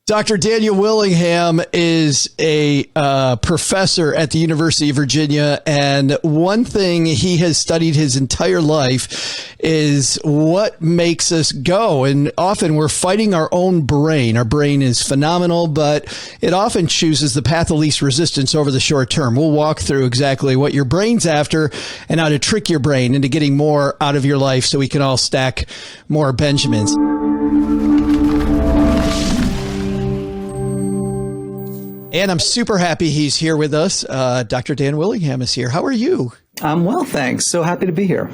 Dr. Daniel Willingham is a professor at the University of Virginia, and one thing he has studied his entire life is what makes us go. And often we're fighting our own brain. Our brain is phenomenal, but it often chooses the path of least resistance over the short term. We'll walk through exactly what your brain's after and how to trick your brain into getting more out of your life so we can all stack more Benjamins. And I'm super happy he's here with us. Dr. Dan Willingham is here. How are you? I'm well, thanks. So happy to be here.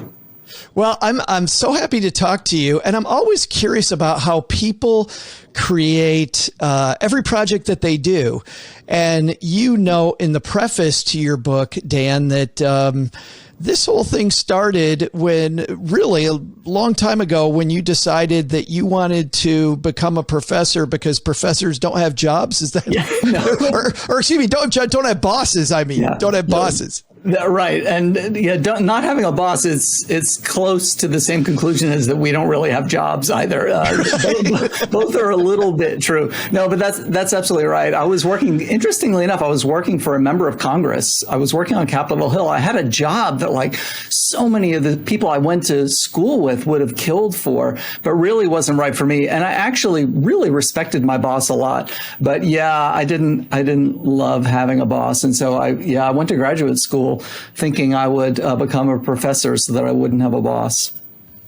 Well, I'm so happy to talk to you. And I'm always curious about how people create every project that they do. And you know, in the preface to your book, Dan, that this whole thing started when really a long time ago when you decided that you wanted to become a professor because professors don't have jobs. Is that or excuse me, don't have bosses. Don't have bosses. Right. And not having a boss, it's close to the same conclusion as that we don't really have jobs either. Both are a little bit true. No, but that's absolutely right. Interestingly enough, I was working for a member of Congress. I was working on Capitol Hill. I had a job that like so many of the people I went to school with would have killed for, but really wasn't right for me. And I actually really respected my boss a lot. But yeah, I didn't love having a boss. And so I went to graduate school thinking I would become a professor so that I wouldn't have a boss.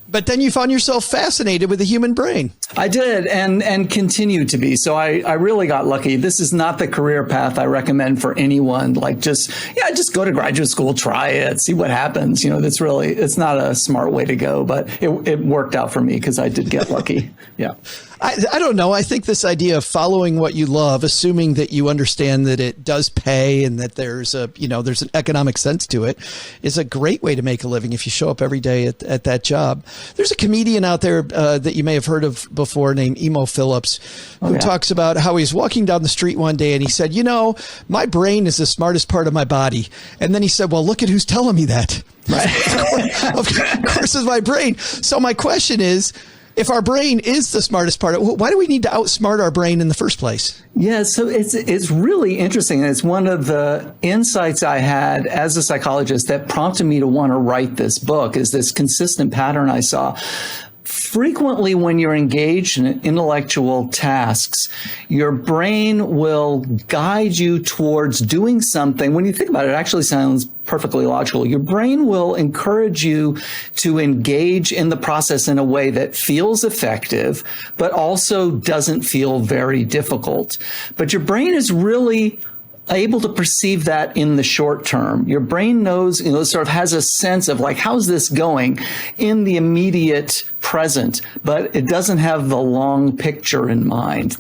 But then you found yourself fascinated with the human brain. I did, and continue to be. So I really got lucky. This is not the career path I recommend for anyone. Like just go to graduate school, try it, see what happens. It's not a smart way to go, but it worked out for me because I did get lucky. Yeah. I don't know. I think this idea of following what you love, assuming that you understand that it does pay and that there's an economic sense to it, is a great way to make a living if you show up every day at that job. There's a comedian out there that you may have heard of before named Emo Phillips, who talks about how he's walking down the street one day and he said, my brain is the smartest part of my body. And then he said, well, look at who's telling me that. Right. Of course, it's my brain. So my question is, if our brain is the smartest part, why do we need to outsmart our brain in the first place? Yeah, so it's really interesting. And it's one of the insights I had as a psychologist that prompted me to want to write this book, is this consistent pattern I saw. Frequently, when you're engaged in intellectual tasks, your brain will guide you towards doing something. When you think about it, it actually sounds perfectly logical. Your brain will encourage you to engage in the process in a way that feels effective, but also doesn't feel very difficult. But your brain is really able to perceive that in the short term. Your brain knows, sort of has a sense of like, how's this going in the immediate present, but it doesn't have the long picture in mind.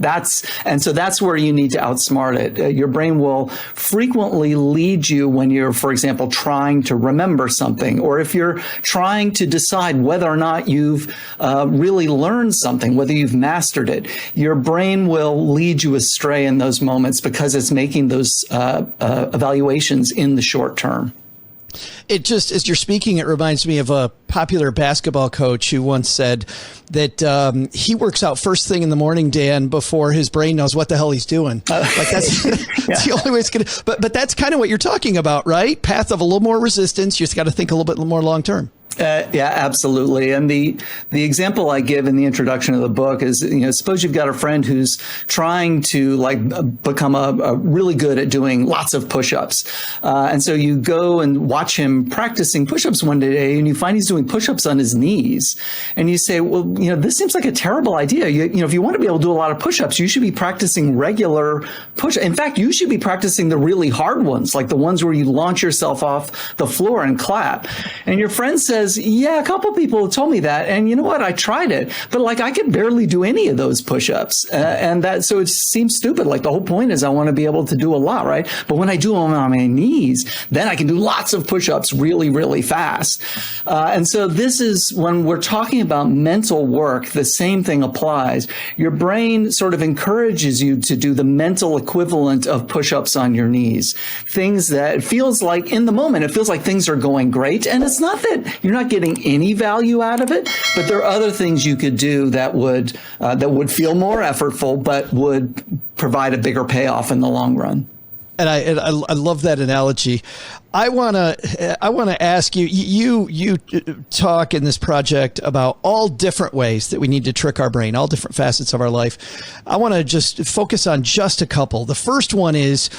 And so that's where you need to outsmart it. Your brain will frequently lead you when you're, for example, trying to remember something, or if you're trying to decide whether or not you've really learned something, whether you've mastered it. Your brain will lead you astray in those moments because it's making those evaluations in the short term. It just, as you're speaking, it reminds me of a popular basketball coach who once said that he works out first thing in the morning, Dan, before his brain knows what the hell he's doing. Like that's the only way it's going to. But that's kind of what you're talking about, right? Path of a little more resistance. You just got to think a little bit more long term. Yeah, absolutely. And the example I give in the introduction of the book is, suppose you've got a friend who's trying to become a really good at doing lots of push-ups. And so you go and watch him practicing push-ups one day and you find he's doing push-ups on his knees. And you say, well, this seems like a terrible idea. If you want to be able to do a lot of push-ups, you should be practicing regular push-ups. In fact, you should be practicing the really hard ones, like the ones where you launch yourself off the floor and clap. And your friend says, yeah, a couple people told me that. And you know what? I tried it, but I could barely do any of those push-ups. So it seems stupid. Like the whole point is I want to be able to do a lot, right? But when I do them on my knees, then I can do lots of push-ups really, really fast. And so this is when we're talking about mental work, the same thing applies. Your brain sort of encourages you to do the mental equivalent of push-ups on your knees. Things that it feels like in the moment, it feels like things are going great. And it's not that you're not getting any value out of it, but there are other things you could do that would feel more effortful, but would provide a bigger payoff in the long run. And I love that analogy. I want to ask you, you talk in this project about all different ways that we need to trick our brain, all different facets of our life. I want to just focus on just a couple. The first one is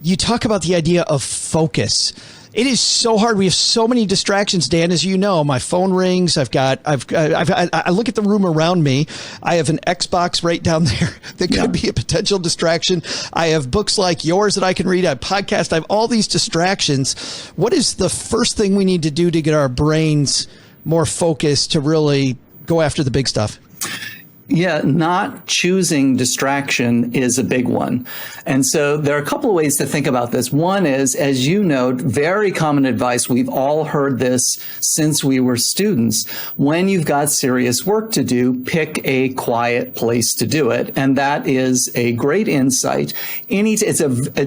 you talk about the idea of focus. It is so hard. We have so many distractions, Dan, as you know. My phone rings. I look at the room around me. I have an Xbox right down there that could be a potential distraction. I have books like yours that I can read. I have podcasts. I have all these distractions. What is the first thing we need to do to get our brains more focused to really go after the big stuff? Yeah, not choosing distraction is a big one. And so there are a couple of ways to think about this. One is, as you know, very common advice. We've all heard this since we were students. When you've got serious work to do, pick a quiet place to do it. And that is a great insight. It's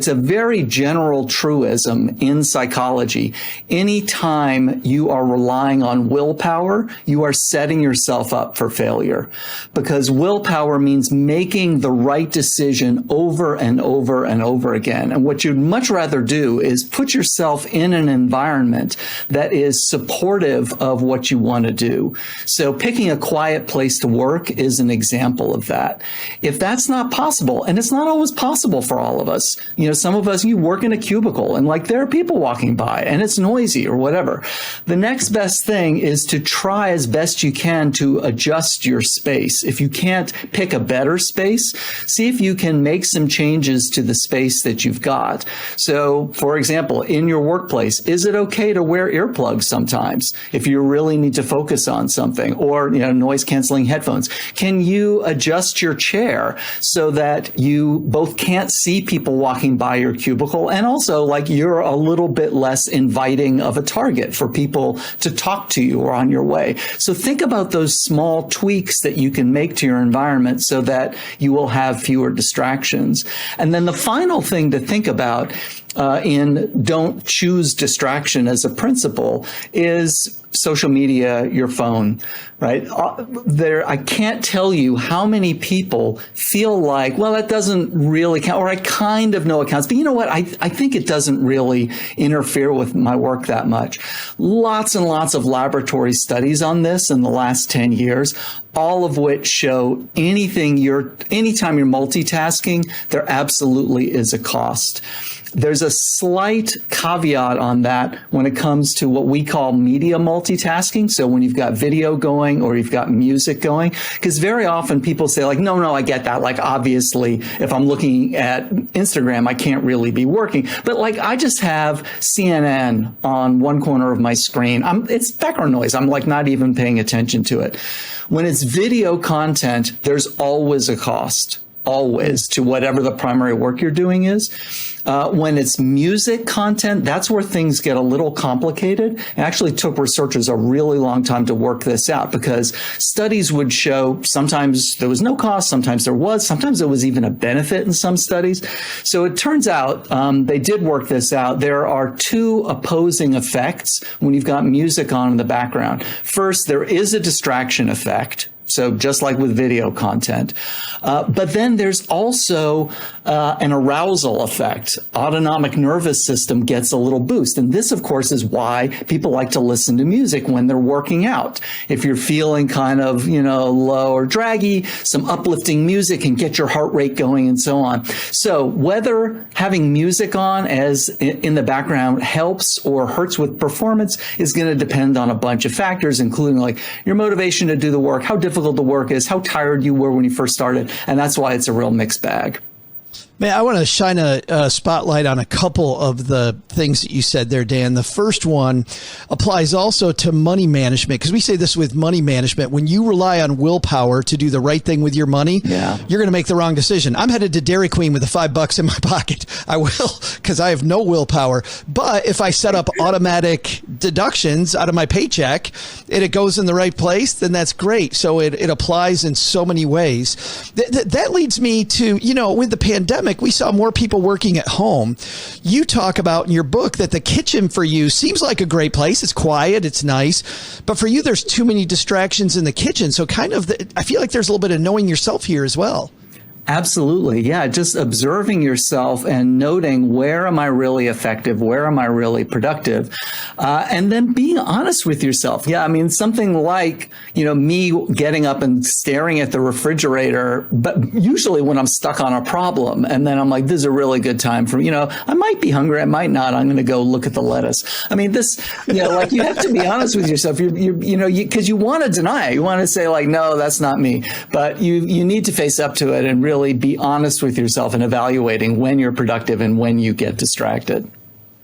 a very general truism in psychology. Anytime you are relying on willpower, you are setting yourself up for failure, because willpower means making the right decision over and over and over again. And what you'd much rather do is put yourself in an environment that is supportive of what you want to do. So picking a quiet place to work is an example of that. If that's not possible, and it's not always possible for all of us, some of us, you work in a cubicle and there are people walking by and it's noisy or whatever. The next best thing is to try as best you can to adjust your space. If you can't pick a better space, see if you can make some changes to the space that you've got. So, for example, in your workplace, is it okay to wear earplugs sometimes if you really need to focus on something, or noise canceling headphones? Can you adjust your chair so that you both can't see people walking by your cubicle, and also you're a little bit less inviting of a target for people to talk to you or on your way? So think about those small tweaks that you can make to your environment so that you will have fewer distractions. And then the final thing to think about in don't choose distraction as a principle is social media, your phone, right? I can't tell you how many people feel like, well, that doesn't really count, or I kind of know it counts, but you know what? I think it doesn't really interfere with my work that much. Lots and lots of laboratory studies on this in the last 10 years, all of which show anytime you're multitasking, there absolutely is a cost. There's a slight caveat on that when it comes to what we call media multitasking. So when you've got video going or you've got music going, because very often people say no, I get that. Obviously, if I'm looking at Instagram, I can't really be working. But I just have CNN on one corner of my screen. It's background noise. I'm not even paying attention to it. When it's video content, there's always a cost. Always, to whatever the primary work you're doing is. When it's music content, that's where things get a little complicated. It actually took researchers a really long time to work this out, because studies would show sometimes there was no cost, sometimes there was even a benefit in some studies. So it turns out they did work this out. There are two opposing effects when you've got music on in the background. First, there is a distraction effect. So just like with video content. But then there's also an arousal effect. Autonomic nervous system gets a little boost. And this, of course, is why people like to listen to music when they're working out. If you're feeling kind of, low or draggy, some uplifting music can get your heart rate going and so on. So whether having music on as in the background helps or hurts with performance is going to depend on a bunch of factors, including your motivation to do the work, how difficult the work is, how tired you were when you first started. And that's why it's a real mixed bag. Man, I want to shine a spotlight on a couple of the things that you said there, Dan. The first one applies also to money management, because we say this with money management. When you rely on willpower to do the right thing with your money, you're going to make the wrong decision. I'm headed to Dairy Queen with the $5 in my pocket. I will, because I have no willpower. But if I set up automatic deductions out of my paycheck and it goes in the right place, then that's great. So it applies in so many ways. That leads me to, with the pandemic, pandemic, we saw more people working at home. You talk about in your book that the kitchen for you seems like a great place. It's quiet, it's nice, but for you, there's too many distractions in the kitchen. So I feel like there's a little bit of knowing yourself here as well. Absolutely. Yeah. Just observing yourself and noting, where am I really effective? Where am I really productive? And then being honest with yourself. Yeah. I mean, something like, me getting up and staring at the refrigerator, but usually when I'm stuck on a problem, and then I'm like, this is a really good time for, I might be hungry. I might not. I'm going to go look at the lettuce. I mean, like, you have to be honest with yourself. Because you want to deny it. You want to say like, no, that's not me. But you need to face up to it and really be honest with yourself and evaluating when you're productive and when you get distracted.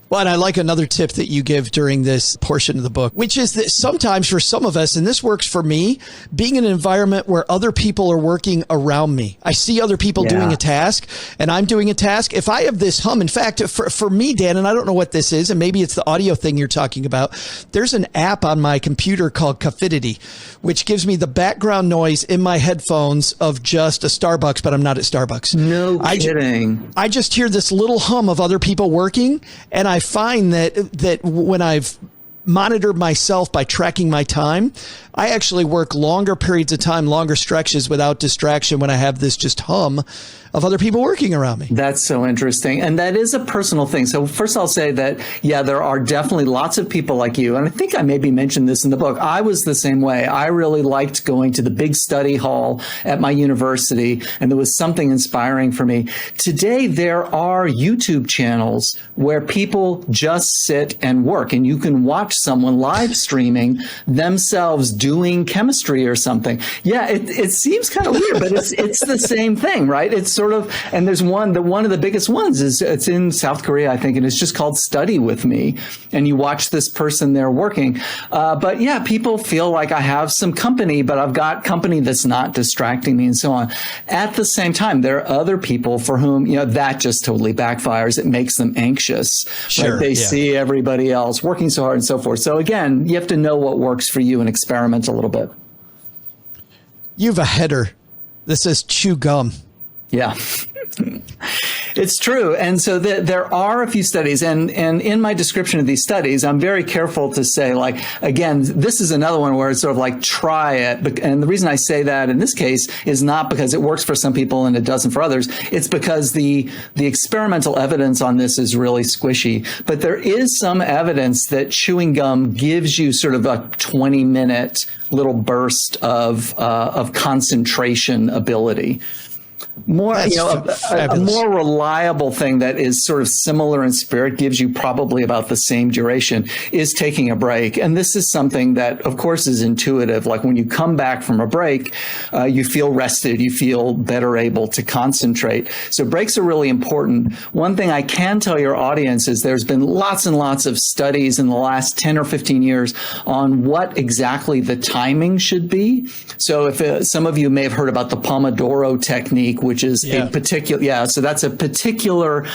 Well, and I like another tip that you give during this portion of the book, which is that sometimes for some of us, and this works for me, being in an environment where other people are working around me. I see other people doing a task and I'm doing a task. If I have this hum, in fact, for me, Dan, and I don't know what this is, and maybe it's the audio thing you're talking about, there's an app on my computer called Cafidity, which gives me the background noise in my headphones of just a Starbucks, but I'm not at Starbucks. No kidding. I just hear this little hum of other people working, and I find that when I've monitored myself by tracking my time, I actually work longer periods of time, longer stretches without distraction when I have this just hum of other people working around me. That's so interesting. And that is a personal thing. So first I'll say that, there are definitely lots of people like you. And I think I maybe mentioned this in the book. I was the same way. I really liked going to the big study hall at my university, and there was something inspiring for me. Today, there are YouTube channels where people just sit and work, and you can watch someone live streaming themselves doing chemistry or something. Yeah, it seems kind of weird, but it's the same thing, right? It's sort of, and there's one of the biggest ones is it's in South Korea, I think, and it's just called Study With Me. And you watch this person there working. But yeah, people feel like I have some company, but I've got company that's not distracting me and so on. At the same time, there are other people for whom, that just totally backfires. It makes them anxious. Sure. Like they see everybody else working so hard and so forth. So again, you have to know what works for you and experiment a little bit. You have a header that says chew gum. Yeah, it's true. And so there are a few studies, and in my description of these studies, I'm very careful to say, like, again, this is another one where it's sort of like, try it. And the reason I say that in this case is not because it works for some people and it doesn't for others. It's because the experimental evidence on this is really squishy. But there is some evidence that chewing gum gives you sort of a 20-minute little burst of concentration ability. More, a more reliable thing that is sort of similar in spirit, gives you probably about the same duration, is taking a break. And this is something that, of course, is intuitive. Like when you come back from a break, you feel rested, you feel better able to concentrate. So breaks are really important. One thing I can tell your audience is there's been lots and lots of studies in the last 10 or 15 years on what exactly the timing should be. So if some of you may have heard about the Pomodoro technique, which is a particular, so that's a particular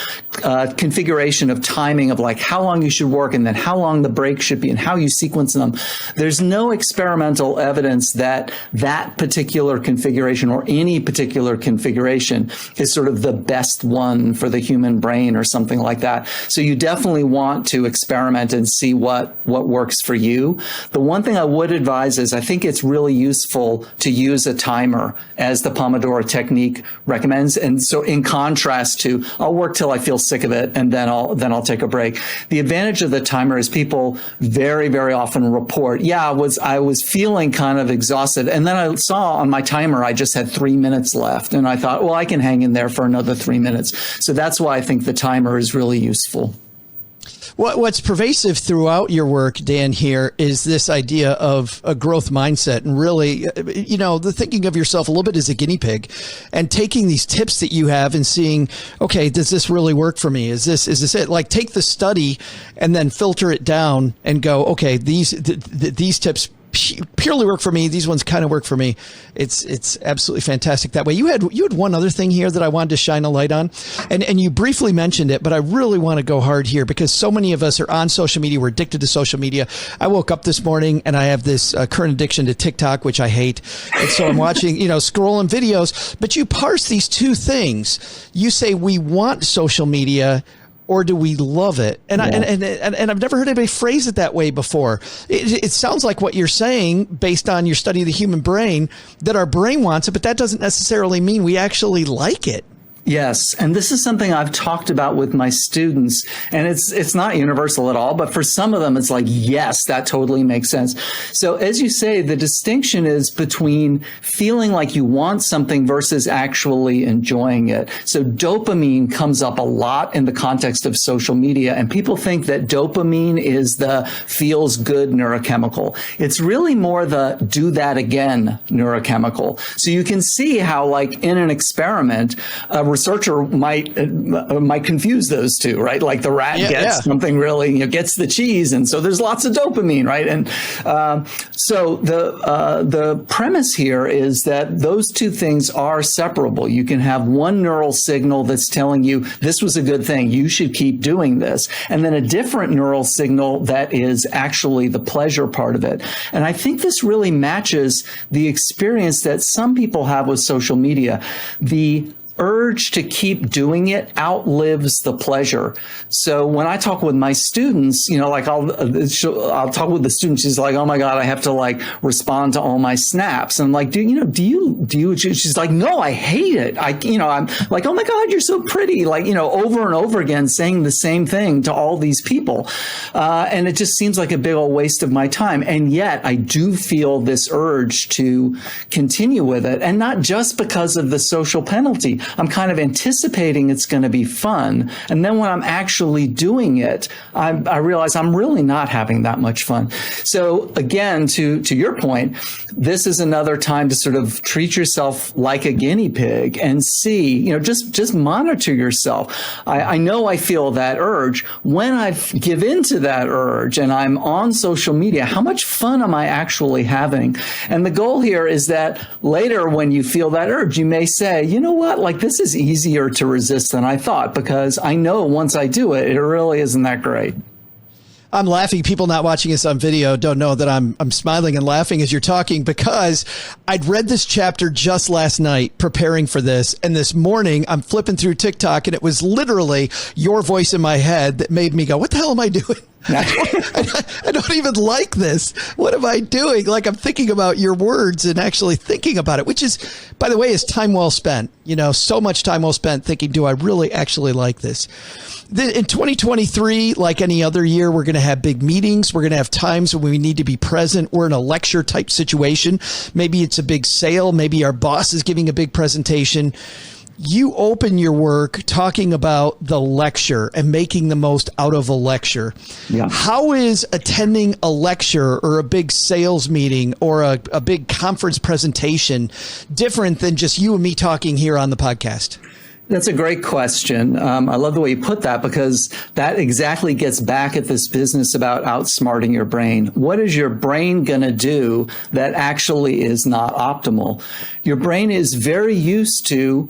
configuration of timing of like how long you should work and then how long the break should be and how you sequence them. There's no experimental evidence that that particular configuration or any particular configuration is sort of the best one for the human brain or something like that. So you definitely want to experiment and see what works for you. The one thing I would advise is I think it's really useful to use a timer, as the Pomodoro technique recommends. And so in contrast to, I'll work till I feel sick of it and then I'll take a break. The advantage of the timer is people very, very often report, I was feeling kind of exhausted. And then I saw on my timer, I just had 3 minutes left. And I thought, well, I can hang in there for another 3 minutes. So that's why I think the timer is really useful. What's pervasive throughout your work, Dan, here is this idea of a growth mindset and really, the thinking of yourself a little bit as a guinea pig and taking these tips that you have and seeing, okay, does this really work for me? Is this it? Like take the study and then filter it down and go, okay, these tips purely work for me. These ones kind of work for me. It's absolutely fantastic that way. You had one other thing here that I wanted to shine a light on, and you briefly mentioned it, but I really want to go hard here because so many of us are on social media. We're addicted to social media. I woke up this morning and I have this current addiction to TikTok, which I hate. And so I'm watching, scrolling videos, but you parse these two things. You say we want social media, or do we love it? And and I've never heard anybody phrase it that way before. It sounds like what you're saying, based on your study of the human brain, that our brain wants it, but that doesn't necessarily mean we actually like it. Yes. And this is something I've talked about with my students, and it's not universal at all, but for some of them, it's like, yes, that totally makes sense. So as you say, the distinction is between feeling like you want something versus actually enjoying it. So dopamine comes up a lot in the context of social media, and people think that dopamine is the feels good neurochemical. It's really more the do that again neurochemical. So you can see how, like in an experiment, researcher might confuse those two, right? Like the rat gets something really, gets the cheese, and so there's lots of dopamine, right? And so the premise here is that those two things are separable. You can have one neural signal that's telling you this was a good thing, you should keep doing this, and then a different neural signal that is actually the pleasure part of it. And I think this really matches the experience that some people have with social media. The urge to keep doing it outlives the pleasure. So when I talk with my students, like I'll talk with the students. She's like, "Oh my God, I have to like respond to all my snaps." And I'm like, "Do you?" She's like, "No, I hate it. I'm like, oh my God, you're so pretty." Like, over and over again, saying the same thing to all these people. And it just seems like a big old waste of my time. And yet I do feel this urge to continue with it. And not just because of the social penalty. I'm kind of anticipating it's going to be fun. And then when I'm actually doing it, I realize I'm really not having that much fun. So again, to your point, this is another time to sort of treat yourself like a guinea pig and see, just monitor yourself. I know I feel that urge. When I give in to that urge and I'm on social media, how much fun am I actually having? And the goal here is that later when you feel that urge, you may say, you know what, like this is easier to resist than I thought, because I know once I do it, it really isn't that great. I'm laughing. People not watching us on video don't know that I'm smiling and laughing as you're talking, because I'd read this chapter just last night preparing for this. And this morning I'm flipping through TikTok and it was literally your voice in my head that made me go, what the hell am I doing? I don't even like this. What am I doing? Like, I'm thinking about your words and actually thinking about it, which is, by the way, is time well spent. So much time well spent thinking, do I really actually like this? In 2023, like any other year, we're going to have big meetings. We're going to have times when we need to be present. We're in a lecture type situation. Maybe it's a big sale. Maybe our boss is giving a big presentation. You open your work talking about the lecture and making the most out of a lecture. Yeah. How is attending a lecture or a big sales meeting or a big conference presentation different than just you and me talking here on the podcast? That's a great question. I love the way you put that, because that exactly gets back at this business about outsmarting your brain. What is your brain going to do that actually is not optimal? Your brain is very used to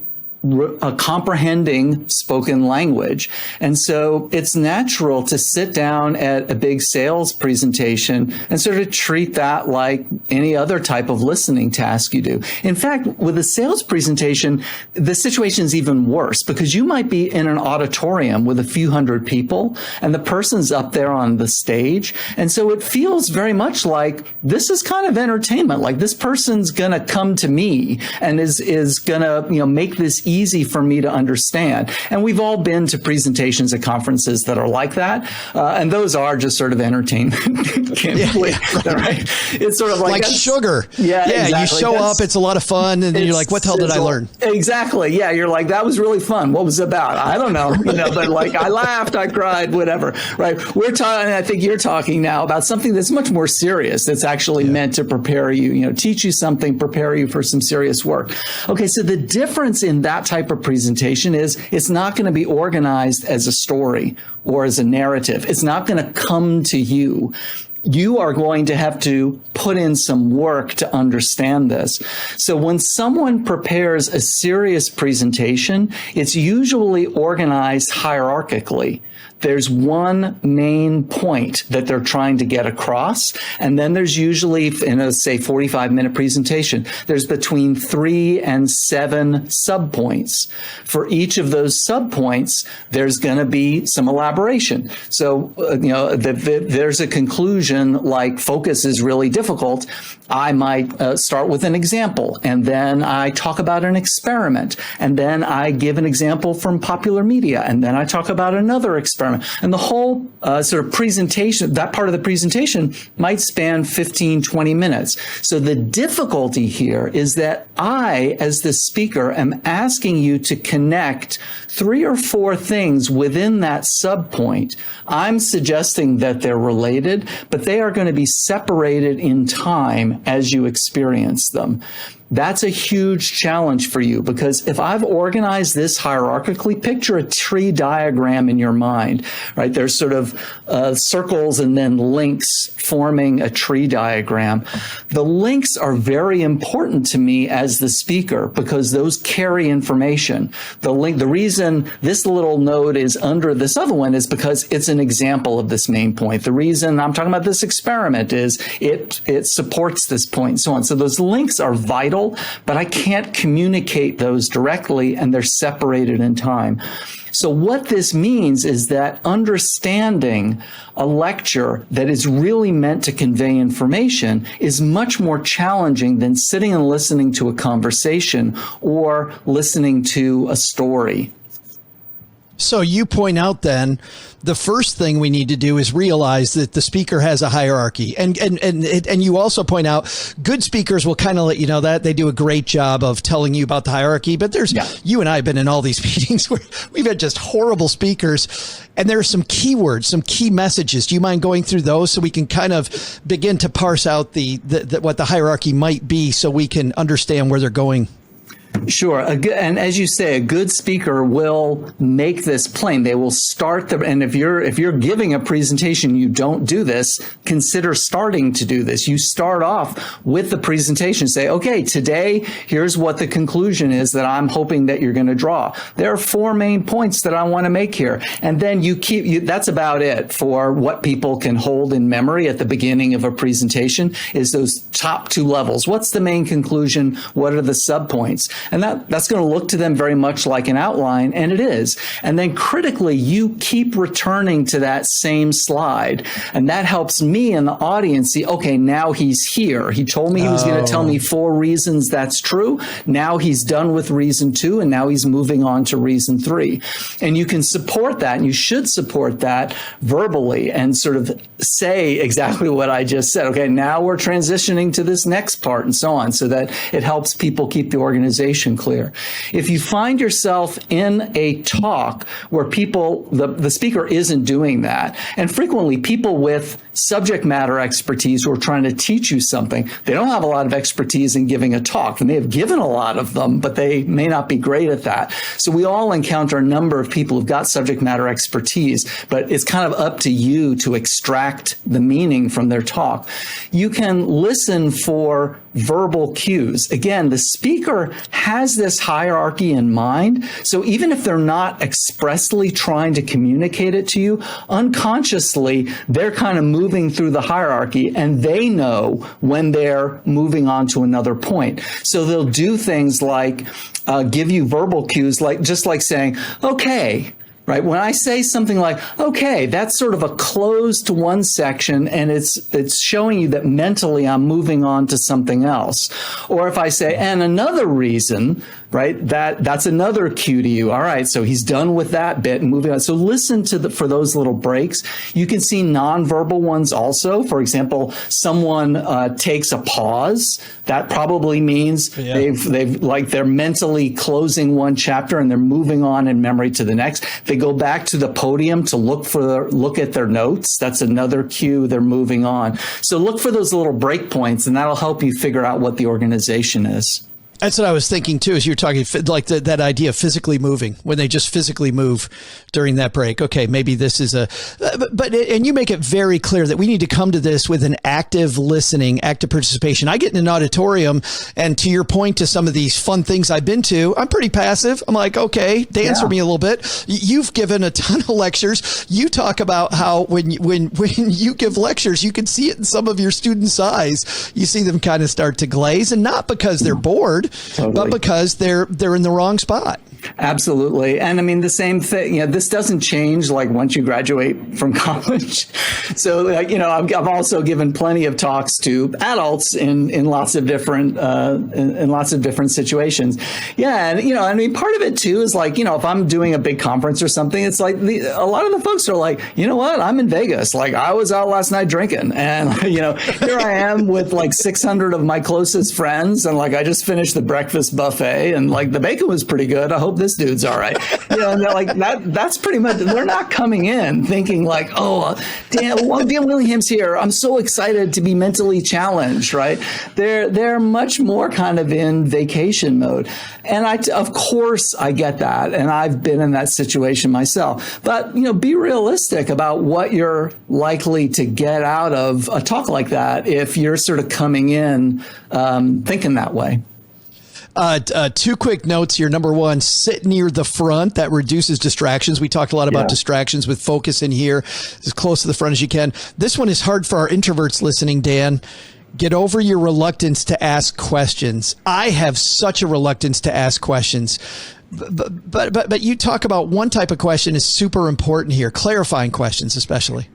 comprehending spoken language. And so it's natural to sit down at a big sales presentation and sort of treat that like any other type of listening task you do. In fact, with a sales presentation, the situation is even worse, because you might be in an auditorium with a few hundred people and the person's up there on the stage. And so it feels very much like this is kind of entertainment. Like this person's going to come to me and is going to, make this easy for me to understand. And we've all been to presentations at conferences that are like that. And those are just sort of entertainment. Right? It's sort of like sugar. Yeah, exactly. You show up, it's a lot of fun, and then you're like, what the hell did I learn? Exactly. Yeah, you're like, that was really fun. What was it about? I don't know. But like, I laughed, I cried, whatever. Right? We're talking, I think you're talking now about something that's much more serious, that's actually meant to prepare you, teach you something, prepare you for some serious work. Okay, so the difference in that type of presentation is it's not going to be organized as a story or as a narrative. It's not going to come to you. you are going to have to put in some work to understand this. So when someone prepares a serious presentation, it's usually organized hierarchically. There's one main point that they're trying to get across. And then there's usually, in a, say, 45-minute presentation, there's between 3 and 7 subpoints. For each of those subpoints, there's going to be some elaboration. So, there's a conclusion like focus is really difficult. I might start with an example, and then I talk about an experiment, and then I give an example from popular media, and then I talk about another experiment. And the whole sort of presentation, that part of the presentation might span 15, 20 minutes. So the difficulty here is that I, as the speaker, am asking you to connect 3 or 4 things within that subpoint. I'm suggesting that they're related, but they are going to be separated in time as you experience them. That's a huge challenge for you, because if I've organized this hierarchically, picture a tree diagram in your mind, right? There's sort of circles and then links forming a tree diagram. The links are very important to me as the speaker because those carry information. The reason this little node is under this other one is because it's an example of this main point. The reason I'm talking about this experiment is it supports this point and so on. So those links are vital, but I can't communicate those directly, and they're separated in time. So what this means is that understanding a lecture that is really meant to convey information is much more challenging than sitting and listening to a conversation or listening to a story. So you point out then the first thing we need to do is realize that the speaker has a hierarchy. And you also point out good speakers will kind of let you know that. They do a great job of telling you about the hierarchy. But you and I have been in all these meetings where we've had just horrible speakers. And there are some keywords, some key messages. Do you mind going through those so we can kind of begin to parse out what the hierarchy might be so we can understand where they're going? Sure. And as you say, a good speaker will make this plain. They will start and if you're giving a presentation, you don't do this, consider starting to do this. You start off with the presentation, say, okay, today, here's what the conclusion is that I'm hoping that you're going to draw. There are 4 main points that I want to make here. And then that's about it for what people can hold in memory at the beginning of a presentation is those top 2 levels. What's the main conclusion? What are the subpoints? And that's going to look to them very much like an outline, and it is. And then critically, you keep returning to that same slide, and that helps me and the audience see, okay, now he's here. He told me he was going to tell me 4 reasons that's true. Now he's done with reason 2, and now he's moving on to reason 3. And you can support that, and you should support that verbally and sort of say exactly what I just said. Okay, now we're transitioning to this next part and so on, so that it helps people keep the organization clear. If you find yourself in a talk where the speaker isn't doing that, and frequently people with subject matter expertise who are trying to teach you something, they don't have a lot of expertise in giving a talk, and they have given a lot of them, but they may not be great at that. So we all encounter a number of people who've got subject matter expertise, but it's kind of up to you to extract the meaning from their talk. You can listen for verbal cues. Again, the speaker has this hierarchy in mind. So even if they're not expressly trying to communicate it to you, unconsciously, they're kind of moving through the hierarchy, and they know when they're moving on to another point. So they'll do things like give you verbal cues, just like saying, okay, right? When I say something like, okay, that's sort of a close to one section, and it's showing you that mentally I'm moving on to something else. Or if I say, and another reason, right, that's another cue to you. All right, so he's done with that bit and moving on. So listen for those little breaks. You can see nonverbal ones also. For example, someone takes a pause. That probably means they're mentally closing one chapter and they're moving on in memory to the next. They go back to the podium to look at their notes. That's another cue. They're moving on. So look for those little break points, and that'll help you figure out what the organization is. That's what I was thinking too, as you were talking, like that idea of physically moving, when they just physically move during that break. Okay, maybe this is and you make it very clear that we need to come to this with an active listening, active participation. I get in an auditorium, and to your point, to some of these fun things I've been to, I'm pretty passive. I'm like, okay, dance for me a little bit. You've given a ton of lectures. You talk about how when you give lectures, you can see it in some of your students' eyes. You see them kind of start to glaze, and not because they're bored, but because they're in the wrong spot. Absolutely. And I mean, the same thing, this doesn't change like once you graduate from college. So like, I've also given plenty of talks to adults in lots of different, situations. Yeah. And, I mean, part of it too is like, if I'm doing a big conference or something, it's like a lot of the folks are like, you know what, I'm in Vegas. Like I was out last night drinking, and, here I am with like 600 of my closest friends. And like, I just finished the breakfast buffet, and like the bacon was pretty good. I hope this dude's all right. And they're like, that's pretty much, they're not coming in thinking like, oh, Dan Willingham's here. I'm so excited to be mentally challenged, right? They're much more kind of in vacation mode. And of course I get that. And I've been in that situation myself, but, be realistic about what you're likely to get out of a talk like that if you're sort of coming in thinking that way. Two quick notes here. Number one, sit near the front. That reduces distractions. We talked a lot about distractions with focus in here, as close to the front as you can. This one is hard for our introverts listening, Dan. Get over your reluctance to ask questions. I have such a reluctance to ask questions. But you talk about one type of question is super important here, clarifying questions especially.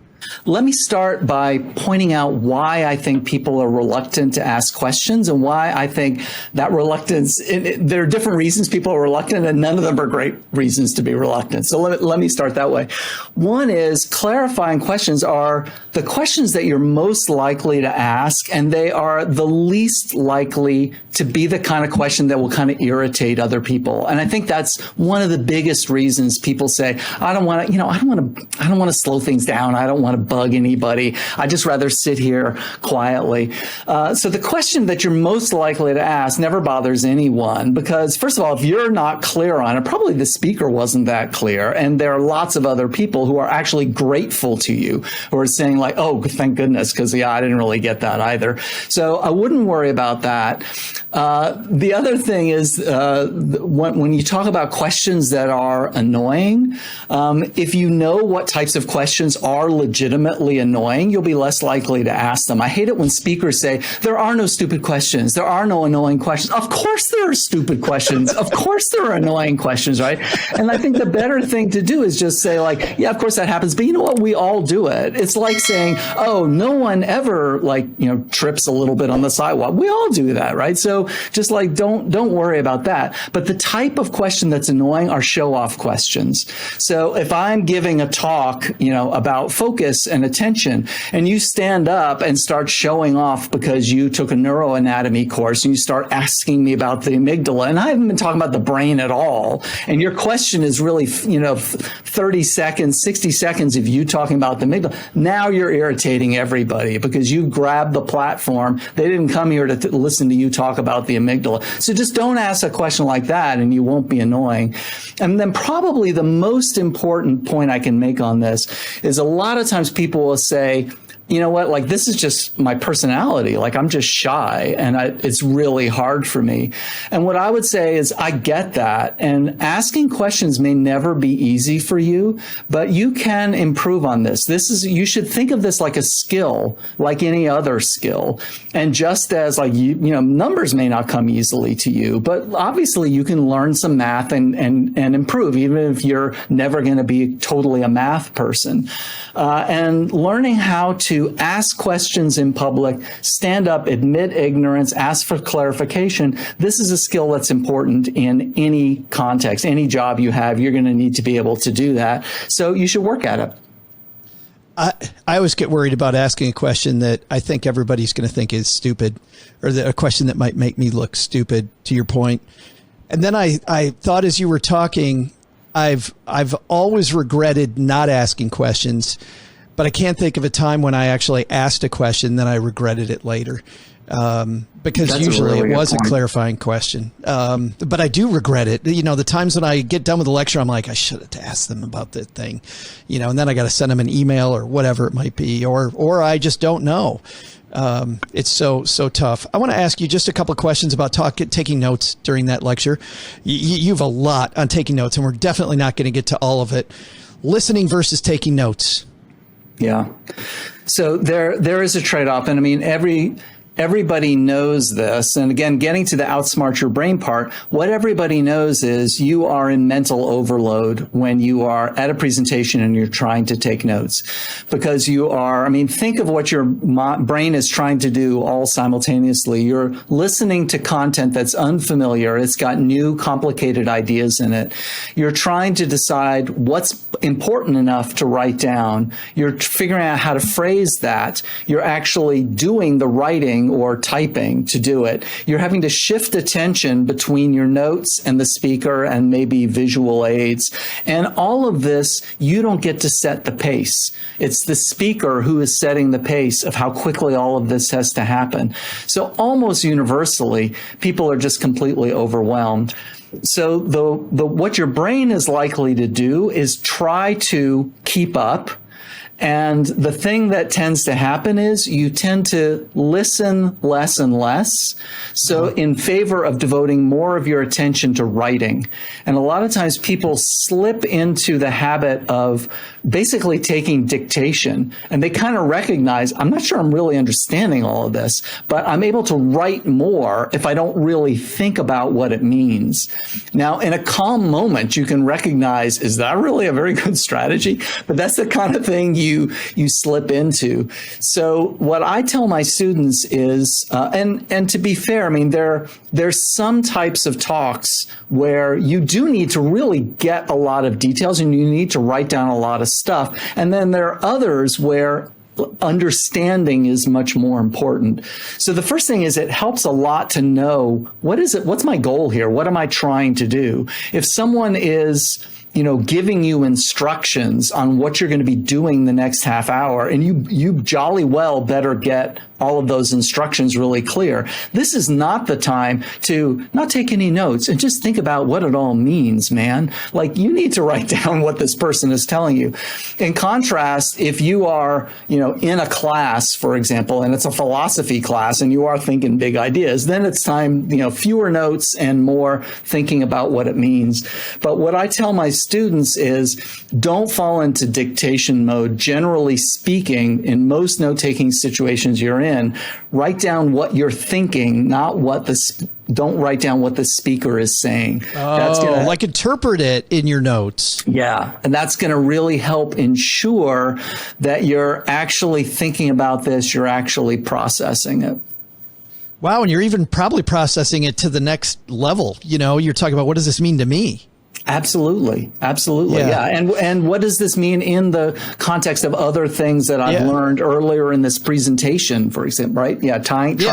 Let me start by pointing out why I think people are reluctant to ask questions, and why I think that reluctance, there are different reasons people are reluctant, and none of them are great reasons to be reluctant. So let me start that way. One is clarifying questions are the questions that you're most likely to ask, and they are the least likely to be the kind of question that will kind of irritate other people. And I think that's one of the biggest reasons people say, I don't want to slow things down. I don't want to bug anybody. I just rather sit here quietly. So the question that you're most likely to ask never bothers anyone, because first of all, if you're not clear on it, probably the speaker wasn't that clear. And there are lots of other people who are actually grateful to you, who are saying like, oh, thank goodness, because I didn't really get that either. So I wouldn't worry about that. The other thing is when you talk about questions that are annoying, if you know what types of questions are legitimately annoying, you'll be less likely to ask them. I hate it when speakers say, there are no stupid questions. There are no annoying questions. Of course there are stupid questions. Of course there are annoying questions, right? And I think the better thing to do is just say like, yeah, of course that happens. But you know what? We all do it. It's like saying, oh, no one ever trips a little bit on the sidewalk. We all do that, right? So just like, don't worry about that. But the type of question that's annoying are show-off questions. So if I'm giving a talk, about focus and attention, and you stand up and start showing off because you took a neuroanatomy course, and you start asking me about the amygdala, and I haven't been talking about the brain at all, and your question is really, 30 seconds, 60 seconds of you talking about the amygdala, now you're irritating everybody because you grabbed the platform. They didn't come here to listen to you talk about the amygdala. So just don't ask a question like that, and you won't be annoying. And then probably the most important point I can make on this is a lot of times people will say, you know what, like this is just my personality. Like I'm just shy and it's really hard for me. And what I would say is I get that. And asking questions may never be easy for you, but you can improve on this. You should think of this like a skill, like any other skill. And just as like, numbers may not come easily to you, but obviously you can learn some math and improve, even if you're never going to be totally a math person. And learning how to ask questions in public, stand up, admit ignorance, ask for clarification. This is a skill that's important in any context, any job you have. You're going to need to be able to do that. So you should work at it. I always get worried about asking a question that I think everybody's going to think is stupid, or a question that might make me look stupid, to your point. And then I thought as you were talking, I've always regretted not asking questions, but I can't think of a time when I actually asked a question, then I regretted it later. Because That's usually really it was a point. clarifying question. But I do regret it. You know, the times when I get done with the lecture, I'm like, I should have asked them about that thing, you know, and then I got to send them an email or whatever it might be, or I just don't know. It's so tough. I want to ask you just a couple of questions about taking notes during that lecture. You have a lot on taking notes, and we're definitely not going to get to all of it. Listening versus taking notes. Yeah. So there is a trade-off. And I mean, everybody knows this. And again, getting to the outsmart your brain part, what everybody knows is you are in mental overload when you are at a presentation and you're trying to take notes, because you are, I mean, think of what your brain is trying to do all simultaneously. You're listening to content that's unfamiliar. It's got new complicated ideas in it. You're trying to decide what's important enough to write down. You're figuring out how to phrase that. You're actually doing the writing or typing to do it. You're having to shift attention between your notes and the speaker and maybe visual aids. And all of this, you don't get to set the pace. It's the speaker who is setting the pace of how quickly all of this has to happen. So almost universally, people are just completely overwhelmed. So what your brain is likely to do is try to keep up. And the thing that tends to happen is you tend to listen less and less. So in favor of devoting more of your attention to writing. And a lot of times people slip into the habit of basically taking dictation, and they kind of recognize, I'm not sure I'm really understanding all of this, but I'm able to write more if I don't really think about what it means. Now, in a calm moment, you can recognize, is that really a very good strategy? But that's the kind of thing you slip into. So what I tell my students is, and to be fair, I mean, there's some types of talks where you do need to really get a lot of details and you need to write down a lot of stuff. And then there are others where understanding is much more important. So the first thing is, it helps a lot to know, what's my goal here? What am I trying to do? If someone is, you know, giving you instructions on what you're going to be doing the next half hour, and you jolly well better get all of those instructions really clear. This is not the time to not take any notes and just think about what it all means, man. Like, you need to write down what this person is telling you. In contrast, if you are, you know, in a class, for example, and it's a philosophy class and you are thinking big ideas, then it's time, you know, fewer notes and more thinking about what it means. But what I tell my students is, don't fall into dictation mode. Generally speaking, in most note-taking situations you're in, write down what you're thinking, not don't write down what the speaker is saying. That's gonna, like, interpret it in your notes. Yeah. And that's going to really help ensure that you're actually thinking about this, you're actually processing it. Wow. And you're even probably processing it to the next level. You know, you're talking about, what does this mean to me? Absolutely. Absolutely. Yeah. And what does this mean in the context of other things that I've learned earlier in this presentation, for example, right? Yeah.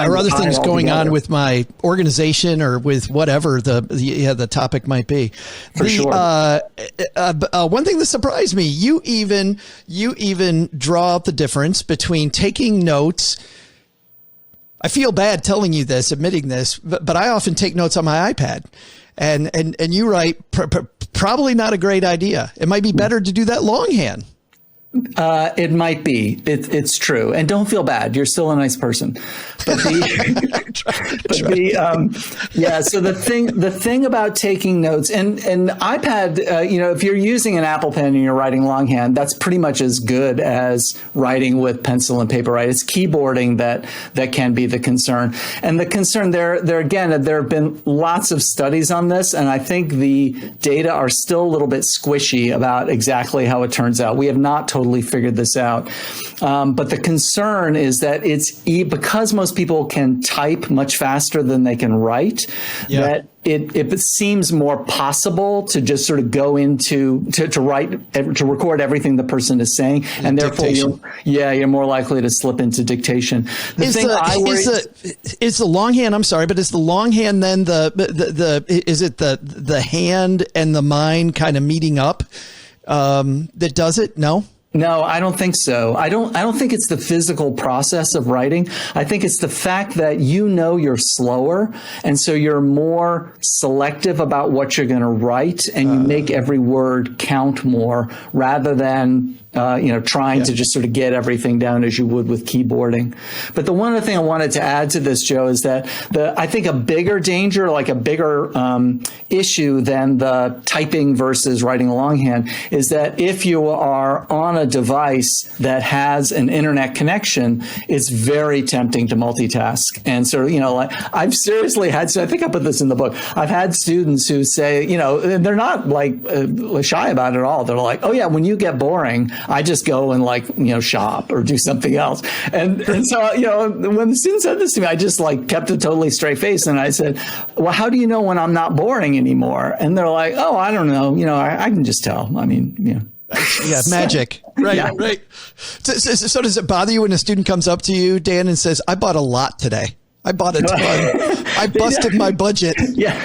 Or other things going on with my organization or with whatever the topic might be. For sure. One thing that surprised me, you even draw out the difference between taking notes. I feel bad telling you this, admitting this, but I often take notes on my iPad. And you write, probably not a great idea. It might be better to do that longhand. It might be. It's true. And don't feel bad. You're still a nice person. But so the thing about taking notes and iPad, you know, if you're using an Apple Pen and you're writing longhand, that's pretty much as good as writing with pencil and paper, right? It's keyboarding that can be the concern. And the concern there again, there have been lots of studies on this, and I think the data are still a little bit squishy about exactly how it turns out. We have not totally figured this out. But the concern is that because most people can type much faster than they can write, that it seems more possible to just sort of go into to record everything the person is saying, and therefore you're more likely to slip into dictation. Is the longhand? I'm sorry, but is the longhand then is it the hand and the mind kind of meeting up that does it? No. No, I don't think so. I don't think it's the physical process of writing. I think it's the fact that you're slower, and so you're more selective about what you're going to write, and you make every word count more rather than trying to just sort of get everything down as you would with keyboarding. But the one other thing I wanted to add to this, Joe, is that I think a bigger danger, like a bigger issue than the typing versus writing longhand, is that if you are on a device that has an internet connection, it's very tempting to multitask. And so, like I've seriously had, so I think I put this in the book, I've had students who say, they're not like shy about it at all. They're like, oh yeah, when you get boring, I just go and shop or do something else. And so, when the student said this to me, I just kept a totally straight face. And I said, well, how do you know when I'm not boring anymore? And they're like, oh, I don't know. I can just tell. I mean, Yeah, magic. Right, yeah. Right. So does it bother you when a student comes up to you, Dan, and says, I bought a lot today. I bought a ton. I busted my budget. Yeah.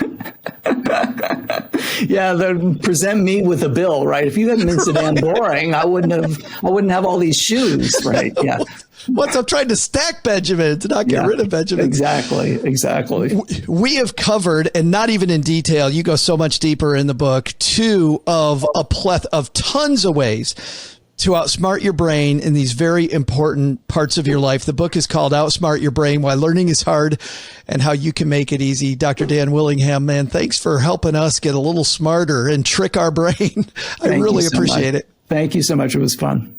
Yeah, they present me with a bill, right? If you hadn't been so damn boring, I wouldn't have all these shoes, right? Yeah. Once I'm trying to stack Benjamin to not get rid of Benjamin. Exactly. We have covered, and not even in detail, you go so much deeper in the book, two of a plethora of tons of ways to outsmart your brain in these very important parts of your life. The book is called Outsmart Your Brain, Why Learning is Hard and How You Can Make It Easy. Dr. Dan Willingham, man, thanks for helping us get a little smarter and trick our brain. I really appreciate it. Thank you so much. It was fun.